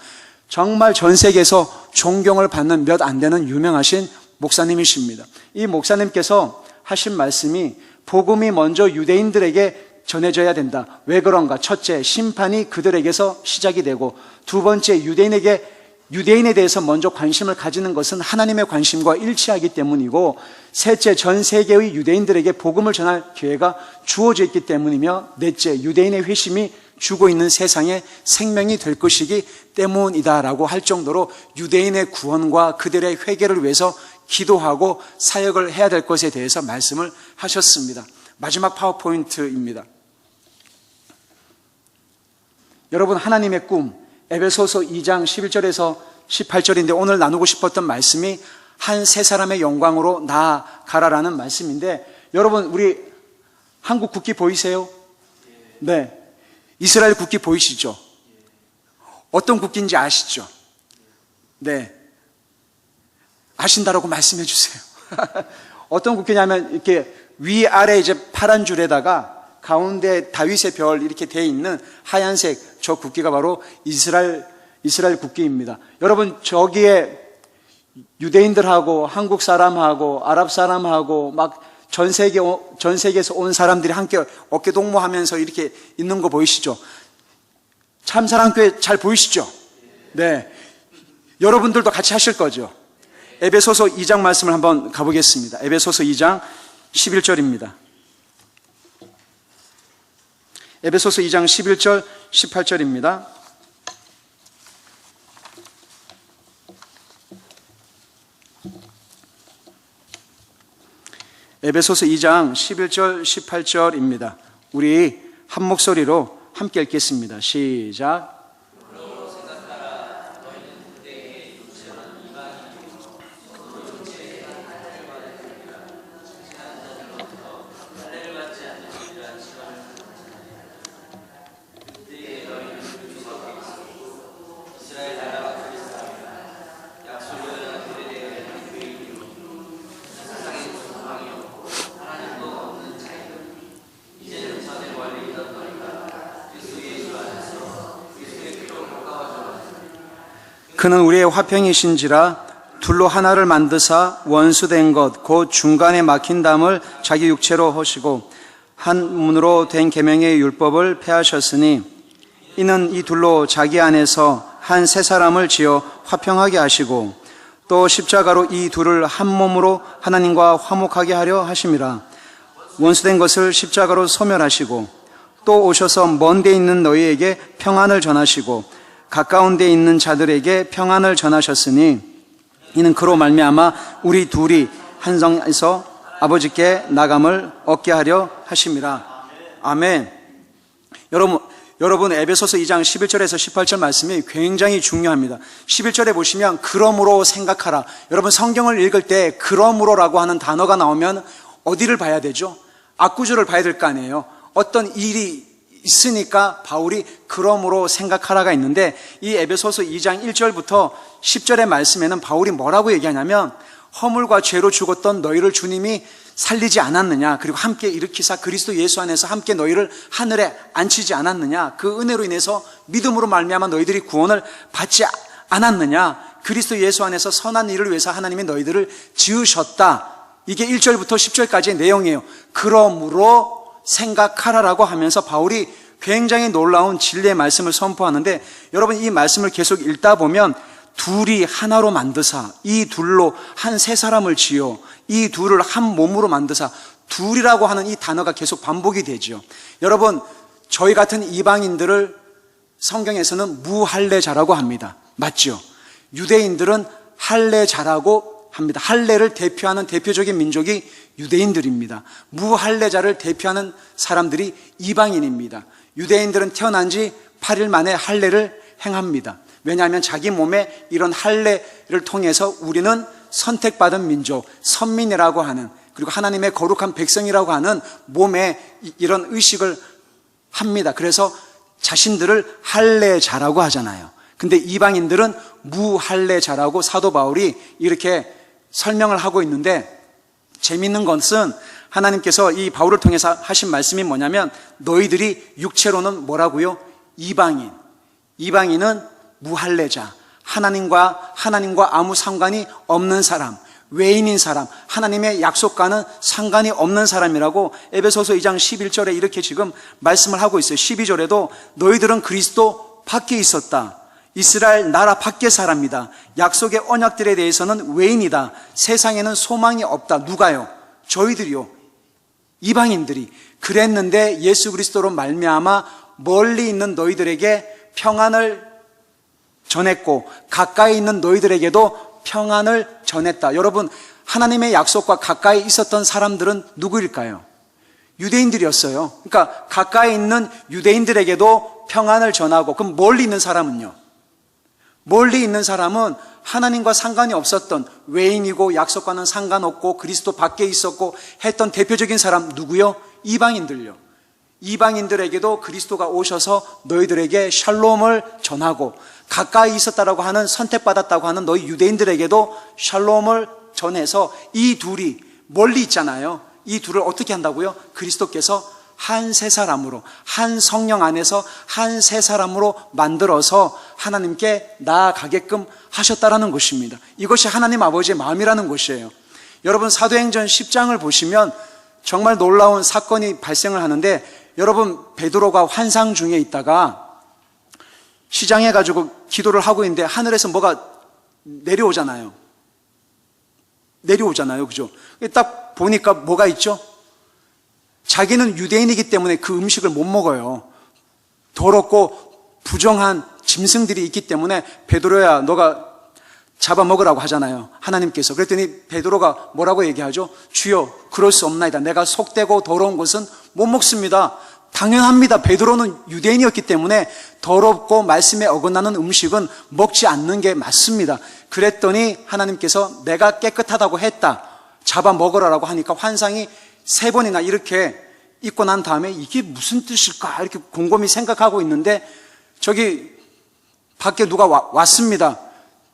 S1: 정말 전 세계에서 존경을 받는 몇 안 되는 유명하신 목사님이십니다. 이 목사님께서 하신 말씀이 복음이 먼저 유대인들에게 전해져야 된다. 왜 그런가? 첫째, 심판이 그들에게서 시작이 되고 두 번째, 유대인에 대해서 먼저 관심을 가지는 것은 하나님의 관심과 일치하기 때문이고 셋째, 전 세계의 유대인들에게 복음을 전할 기회가 주어져 있기 때문이며 넷째, 유대인의 회심이 주고 있는 세상에 생명이 될 것이기 때문이다라고 할 정도로 유대인의 구원과 그들의 회개를 위해서 기도하고 사역을 해야 될 것에 대해서 말씀을 하셨습니다. 마지막 파워포인트입니다. 여러분, 하나님의 꿈 에베소서 2장 11절에서 18절인데 오늘 나누고 싶었던 말씀이 한 세 사람의 영광으로 나아가라라는 말씀인데 여러분, 우리 한국 국기 보이세요? 네. 이스라엘 국기 보이시죠? 어떤 국기인지 아시죠? 네. 아신다라고 말씀해 주세요. 어떤 국기냐면 이렇게 위아래 이제 파란 줄에다가 가운데 다윗의 별 이렇게 돼 있는 하얀색 저 국기가 바로 이스라엘 국기입니다. 여러분, 저기에 유대인들하고 한국 사람하고 아랍 사람하고 막 전 세계에서 온 사람들이 함께 어깨 동무하면서 이렇게 있는 거 보이시죠? 참사랑교회 잘 보이시죠? 네. 여러분들도 같이 하실 거죠? 에베소서 2장 말씀을 한번 가보겠습니다. 에베소서 2장 11절입니다. 에베소서 2장 11절 18절입니다. 에베소서 2장 11절 18절입니다. 우리 한 목소리로 함께 읽겠습니다. 시작. 그는 우리의 화평이신지라 둘로 하나를 만드사 원수된 것 곧 중간에 막힌 담을 자기 육체로 하시고 한 문으로 된 계명의 율법을 폐하셨으니 이는 이 둘로 자기 안에서 한 새 사람을 지어 화평하게 하시고 또 십자가로 이 둘을 한 몸으로 하나님과 화목하게 하려 하심이라. 원수된 것을 십자가로 소멸하시고 또 오셔서 먼 데 있는 너희에게 평안을 전하시고 가까운 데 있는 자들에게 평안을 전하셨으니 이는 그로 말미암아 우리 둘이 한 성에서 아버지께 나감을 얻게 하려 하심이라. 아멘. 여러분 에베소서 2장 11절에서 18절 말씀이 굉장히 중요합니다. 11절에 보시면 그러므로 생각하라. 여러분, 성경을 읽을 때 그러므로라고 하는 단어가 나오면 어디를 봐야 되죠? 앞구절을 봐야 될 거 아니에요. 어떤 일이 있으니까 바울이 그러므로 생각하라가 있는데 이 에베소서 2장 1절부터 10절의 말씀에는 바울이 뭐라고 얘기하냐면 허물과 죄로 죽었던 너희를 주님이 살리지 않았느냐, 그리고 함께 일으키사 그리스도 예수 안에서 함께 너희를 하늘에 앉히지 않았느냐, 그 은혜로 인해서 믿음으로 말미암아 너희들이 구원을 받지 않았느냐, 그리스도 예수 안에서 선한 일을 위해서 하나님이 너희들을 지으셨다. 이게 1절부터 10절까지의 내용이에요. 그러므로 생각하라라고 하면서 바울이 굉장히 놀라운 진리의 말씀을 선포하는데, 여러분 이 말씀을 계속 읽다 보면 둘이 하나로 만드사, 이 둘로 한 세 사람을 지어 이 둘을 한 몸으로 만드사, 둘이라고 하는 이 단어가 계속 반복이 되죠. 여러분, 저희 같은 이방인들을 성경에서는 무할례자라고 합니다. 맞죠? 유대인들은 할례자라고 합니다. 할례를 대표하는 대표적인 민족이 유대인들입니다. 무할례자를 대표하는 사람들이 이방인입니다. 유대인들은 태어난 지 8일 만에 할례를 행합니다. 왜냐하면 자기 몸에 이런 할례를 통해서 우리는 선택받은 민족, 선민이라고 하는, 그리고 하나님의 거룩한 백성이라고 하는 몸에 이런 의식을 합니다. 그래서 자신들을 할례자라고 하잖아요. 근데 이방인들은 무할례자라고 사도 바울이 이렇게 설명을 하고 있는데, 재미있는 것은 하나님께서 이 바울을 통해서 하신 말씀이 뭐냐면, 너희들이 육체로는 뭐라고요? 이방인. 이방인은 무할례자, 하나님과 아무 상관이 없는 사람, 외인인 사람, 하나님의 약속과는 상관이 없는 사람이라고 에베소서 2장 11절에 이렇게 지금 말씀을 하고 있어요. 12절에도 너희들은 그리스도 밖에 있었다. 이스라엘 나라 밖의 사람이다. 약속의 언약들에 대해서는 외인이다. 세상에는 소망이 없다. 누가요? 저희들이요. 이방인들이. 그랬는데 예수 그리스도로 말미암아 멀리 있는 너희들에게 평안을 전했고 가까이 있는 너희들에게도 평안을 전했다. 여러분, 하나님의 약속과 가까이 있었던 사람들은 누구일까요? 유대인들이었어요. 그러니까 가까이 있는 유대인들에게도 평안을 전하고, 그럼 멀리 있는 사람은요? 멀리 있는 사람은 하나님과 상관이 없었던, 외인이고 약속과는 상관없고 그리스도 밖에 있었고 했던 대표적인 사람 누구요? 이방인들요. 이방인들에게도 그리스도가 오셔서 너희들에게 샬롬을 전하고, 가까이 있었다라고 하는, 선택받았다고 하는 너희 유대인들에게도 샬롬을 전해서 이 둘이 멀리 있잖아요. 이 둘을 어떻게 한다고요? 그리스도께서 한 세 사람으로, 한 성령 안에서 한 세 사람으로 만들어서 하나님께 나아가게끔 하셨다라는 것입니다. 이것이 하나님 아버지의 마음이라는 것이에요. 여러분, 사도행전 10장을 보시면 정말 놀라운 사건이 발생을 하는데, 여러분, 베드로가 환상 중에 있다가 시장해 가지고 기도를 하고 있는데 하늘에서 뭐가 내려오잖아요. 그죠? 딱 보니까 뭐가 있죠? 자기는 유대인이기 때문에 그 음식을 못 먹어요. 더럽고 부정한 짐승들이 있기 때문에 베드로야, 너가 잡아먹으라고 하잖아요, 하나님께서. 그랬더니 베드로가 뭐라고 얘기하죠? 주여, 그럴 수 없나이다. 내가 속되고 더러운 것은 못 먹습니다. 당연합니다. 베드로는 유대인이었기 때문에 더럽고 말씀에 어긋나는 음식은 먹지 않는 게 맞습니다. 그랬더니 하나님께서 내가 깨끗하다고 했다, 잡아먹으라고 하니까 환상이 3번이나 이렇게 있고 난 다음에 이게 무슨 뜻일까 이렇게 곰곰이 생각하고 있는데, 저기 밖에 누가 왔습니다.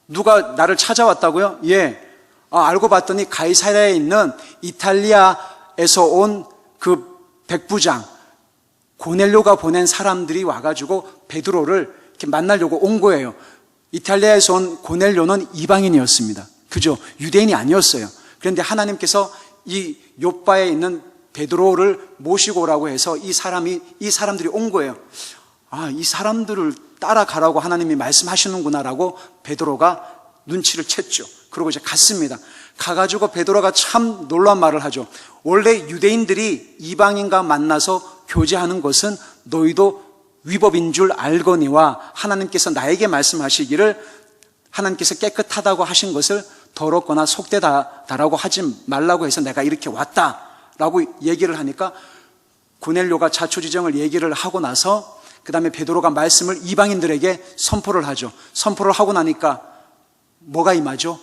S1: 누가 나를 찾아왔다고요? 예. 알고 봤더니 가이사랴에 있는 이탈리아에서 온 그 백부장 고넬료가 보낸 사람들이 와가지고 베드로를 이렇게 만나려고 온 거예요. 이탈리아에서 온 고넬료는 이방인이었습니다. 그죠? 유대인이 아니었어요. 그런데 하나님께서 이 욥바에 있는 베드로를 모시고 오라고 해서 이 사람들이 온 거예요. 이 사람들을 따라가라고 하나님이 말씀하시는구나라고 베드로가 눈치를 챘죠. 그러고 이제 갔습니다. 가가지고 베드로가 참 놀라운 말을 하죠. 원래 유대인들이 이방인과 만나서 교제하는 것은 너희도 위법인 줄 알거니와 하나님께서 나에게 말씀하시기를 하나님께서 깨끗하다고 하신 것을 더럽거나 속되다라고 하지 말라고 해서 내가 이렇게 왔다라고 얘기를 하니까 고넬료가 자초지정을 얘기를 하고 나서 그 다음에 베드로가 말씀을 이방인들에게 선포를 하죠. 선포를 하고 나니까 뭐가 임하죠?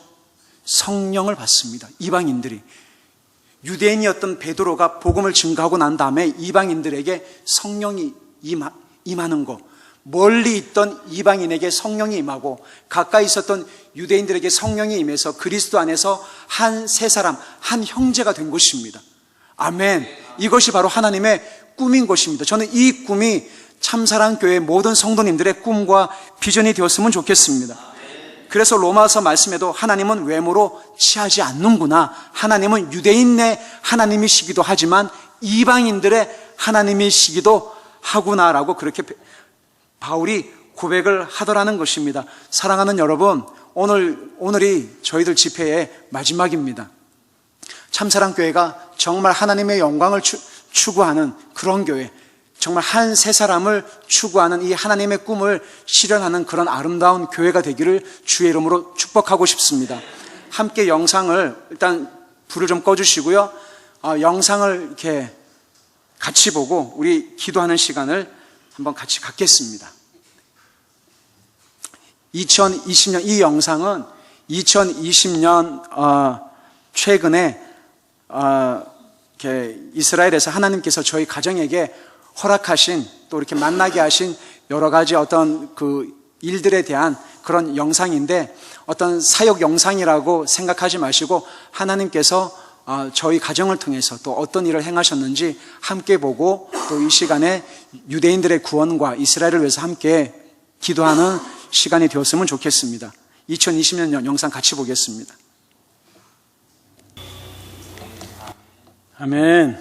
S1: 성령을 받습니다. 이방인들이. 유대인이었던 베드로가 복음을 증거하고 난 다음에 이방인들에게 성령이 임하는 거, 멀리 있던 이방인에게 성령이 임하고 가까이 있었던 유대인들에게 성령이 임해서 그리스도 안에서 한 세 사람, 한 형제가 된 것입니다. 아멘. 이것이 바로 하나님의 꿈인 것입니다. 저는 이 꿈이 참사랑교회 모든 성도님들의 꿈과 비전이 되었으면 좋겠습니다. 그래서 로마서 말씀에도 하나님은 외모로 취하지 않는구나, 하나님은 유대인의 하나님이시기도 하지만 이방인들의 하나님이시기도 하구나라고 그렇게 바울이 고백을 하더라는 것입니다. 사랑하는 여러분, 오늘이 저희들 집회의 마지막입니다. 참사랑교회가 정말 하나님의 영광을 추구하는 그런 교회, 정말 한 세 사람을 추구하는 이 하나님의 꿈을 실현하는 그런 아름다운 교회가 되기를 주의 이름으로 축복하고 싶습니다. 함께 영상을 일단 불을 좀 꺼주시고요. 영상을 이렇게 같이 보고 우리 기도하는 시간을 한번 같이 갖겠습니다. 2020년 이 영상은 2020년 최근에 이렇게 이스라엘에서 하나님께서 저희 가정에게 허락하신 또 이렇게 만나게 하신 여러 가지 어떤 그 일들에 대한 그런 영상인데 어떤 사역 영상이라고 생각하지 마시고 하나님께서 저희 가정을 통해서 또 어떤 일을 행하셨는지 함께 보고 또 이 시간에 유대인들의 구원과 이스라엘을 위해서 함께 기도하는 시간이 되었으면 좋겠습니다. 2020년 영상 같이 보겠습니다. 아멘.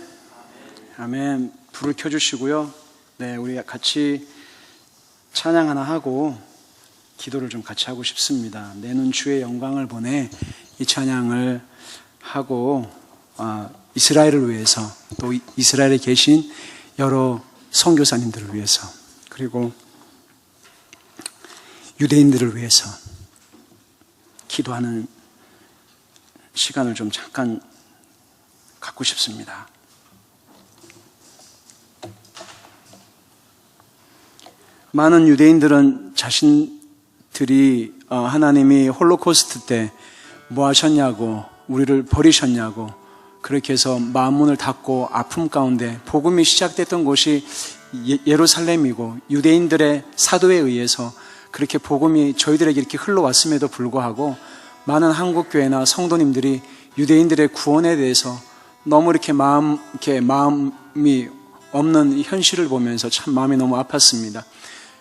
S1: 아멘. 불을 켜주시고요. 네, 우리 같이 찬양 하나 하고 기도를 좀 같이 하고 싶습니다. 내 눈 주의 영광을 보내 이 찬양을 하고 이스라엘을 위해서 또 이스라엘에 계신 여러 선교사님들을 위해서 그리고 유대인들을 위해서 기도하는 시간을 좀 잠깐 갖고 싶습니다. 많은 유대인들은 자신들이 하나님이 홀로코스트 때 뭐 하셨냐고 우리를 버리셨냐고 그렇게 해서 마음 문을 닫고 아픔 가운데 복음이 시작됐던 곳이 예루살렘이고 유대인들의 사도에 의해서 그렇게 복음이 저희들에게 이렇게 흘러왔음에도 불구하고 많은 한국교회나 성도님들이 유대인들의 구원에 대해서 너무 이렇게 마음이 없는 현실을 보면서 참 마음이 너무 아팠습니다.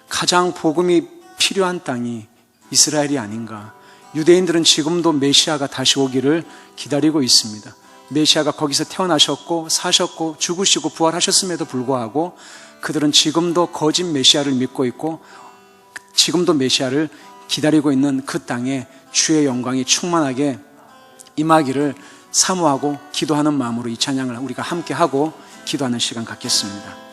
S1: 가장 복음이 필요한 땅이 이스라엘이 아닌가. 유대인들은 지금도 메시아가 다시 오기를 기다리고 있습니다. 메시아가 거기서 태어나셨고 사셨고 죽으시고 부활하셨음에도 불구하고 그들은 지금도 거짓 메시아를 믿고 있고 지금도 메시아를 기다리고 있는 그 땅에 주의 영광이 충만하게 임하기를 사모하고 기도하는 마음으로 이 찬양을 우리가 함께 하고 기도하는 시간 갖겠습니다.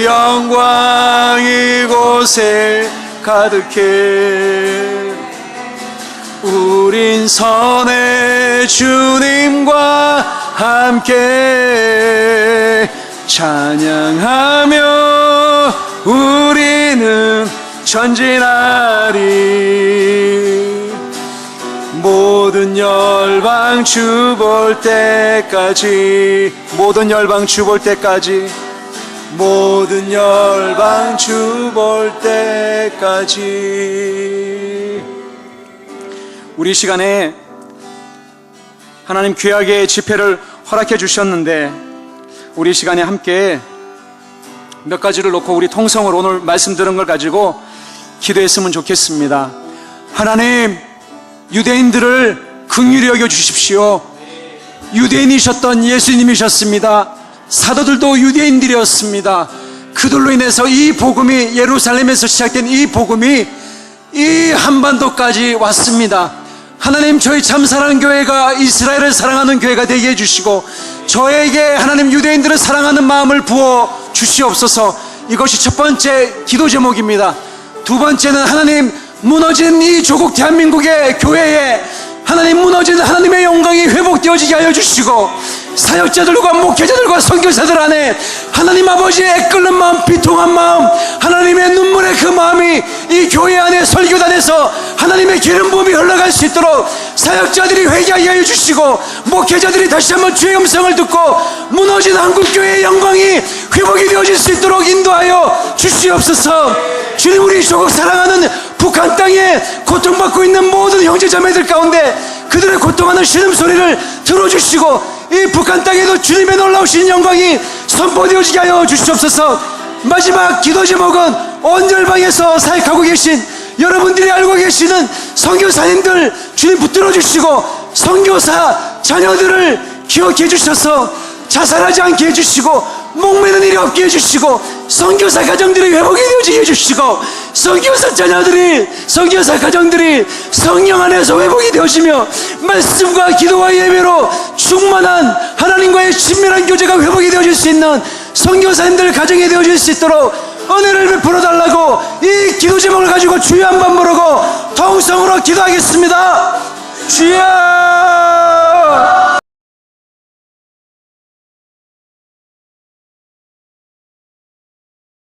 S1: 영광 이곳에 가득해. 우린 선의 주님과 함께 찬양하며 우리는 전진하리. 모든 열방 주 볼 때까지, 모든 열방 주 볼 때까지, 모든 열방 주 볼 때까지. 우리 시간에 하나님 귀하게 집회를 허락해 주셨는데, 우리 시간에 함께 몇 가지를 놓고 우리 통성으로 오늘 말씀 들은 걸 가지고 기도했으면 좋겠습니다. 하나님, 유대인들을 긍휼히 여겨 주십시오. 유대인이셨던 예수님이셨습니다. 사도들도 유대인들이었습니다. 그들로 인해서 이 복음이, 예루살렘에서 시작된 이 복음이 이 한반도까지 왔습니다. 하나님, 저희 참사랑 교회가 이스라엘을 사랑하는 교회가 되게 해주시고, 저에게 하나님 유대인들을 사랑하는 마음을 부어 주시옵소서. 이것이 첫 번째 기도 제목입니다. 두 번째는 하나님, 무너진 이 조국 대한민국의 교회에 하나님, 무너진 하나님의 영광이 회복되어지게 하여 주시고, 사역자들과 목회자들과 선교사들 안에 하나님 아버지의 애끓는 마음, 비통한 마음, 하나님의 눈물의 그 마음이 이 교회 안에, 설교단에서 하나님의 기름 부음이 흘러갈 수 있도록 사역자들이 회개하게 하여 주시고, 목회자들이 다시 한번 주의 음성을 듣고 무너진 한국교회의 영광이 회복이 되어질 수 있도록 인도하여 주시옵소서. 주님, 우리 조국 사랑하는 북한 땅에 고통받고 있는 모든 형제자매들 가운데 그들의 고통하는 신음소리를 들어주시고, 이 북한 땅에도 주님의 놀라우신 영광이 선포되어지게 하여 주시옵소서. 마지막 기도 제목은 온 열방에서 사역하고 계신 여러분들이 알고 계시는 선교사님들 주님 붙들어 주시고, 선교사 자녀들을 기억해 주셔서 자살하지 않게 해주시고, 목매는 일이 없게 해주시고, 선교사 가정들이 회복이 되어지게 해주시고, 선교사 자녀들이, 선교사 가정들이 성령 안에서 회복이 되어지며 말씀과 기도와 예배로 충만한 하나님과의 친밀한 교제가 회복이 되어질 수 있는 선교사님들 가정이 되어질 수 있도록 은혜를 베풀어 달라고 이 기도 제목을 가지고 주여 한번 부르고 통성으로 기도하겠습니다. 주여.